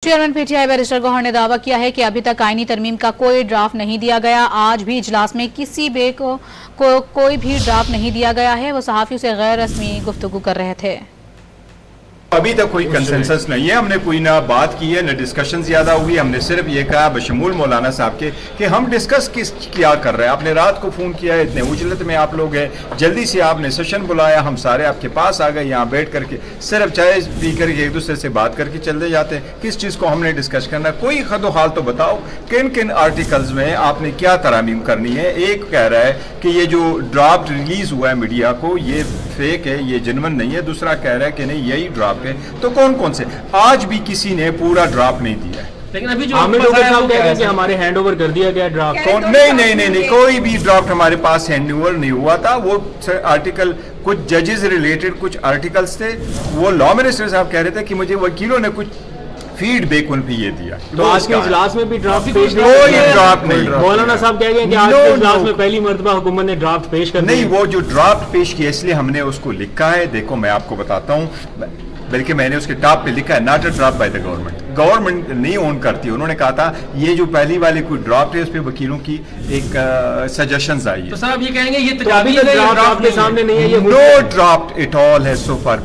Chairman PTI barrister Gauhar ने दावा किया है कि अभी तक आईनी तरमीम का कोई ड्राफ्ट नहीं दिया गया। आज भी इजलास में किसी बे को कोई भी ड्राफ्ट नहीं दिया गया है। वो सहाफियों से गैर रस्मी गुफ्तगू कर रहे थे। अभी तक कोई कंसेंसस नहीं है, हमने कोई ना बात की है, ना डिस्कशन ज्यादा हुई। हमने सिर्फ ये कहा बशमूल मौलाना साहब के कि हम डिस्कस क्या कर रहे हैं। आपने रात को फोन किया है, इतने उजलत में आप लोग हैं, जल्दी से आपने सेशन बुलाया, हम सारे आपके पास आ गए, यहाँ बैठ करके सिर्फ चाय पी करके एक दूसरे से बात करके चलते जाते हैं। किस चीज़ को हमने डिस्कस करना, कोई खदो हाल तो बताओ किन किन आर्टिकल्स में आपने क्या तरामीम करनी है। एक कह रहा है कि ये जो ड्राफ्ट रिलीज हुआ है मीडिया को ये फेक है, ये जेन्युइन नहीं है। दूसरा कह रहा है कि नहीं यही ड्राफ्ट है। तो कौन कौन से, आज भी किसी ने पूरा ड्राफ्ट नहीं दिया है। लेकिन अभी जो आमिर साहब कह रहे हैं कि हमारे हैंडओवर कर दिया गया ड्राफ्ट, नहीं, कोई भी ड्राफ्ट हमारे पास हैंडओवर नहीं हुआ था। वो आर्टिकल कुछ जजेस रिलेटेड कुछ आर्टिकल्स थे, वो लॉ मिनिस्टर साहब कह रहे थे कि मुझे वकीलों ने कुछ फीडबैक उन पे ये दिया। तो आज के इजलास में भी ड्राफ्ट पेश कोई ड्राफ्ट नहीं। मौलाना साहब कह गए कि आज के इजलास में पहली मर्तबा हुकूमत ने ड्राफ्ट पेश कर नहीं, वो जो ड्राफ्ट पेश किया इसलिए हमने उसको लिखा है। देखो मैं आपको बताता हूँ, बल्कि मैंने उसके टॉप पे लिखा है not a draft by the government. Government नहीं ओन करती। उन्होंने कहा था ये जो पहली वाली कोई ड्राफ्ट है उस पर वकीलों की एक सजेशंस आई है। तो सर अब ये कहेंगे ये ड्राफ्ट के सामने नहीं है, ये नो ड्राफ्ट एट ऑल है सो फार।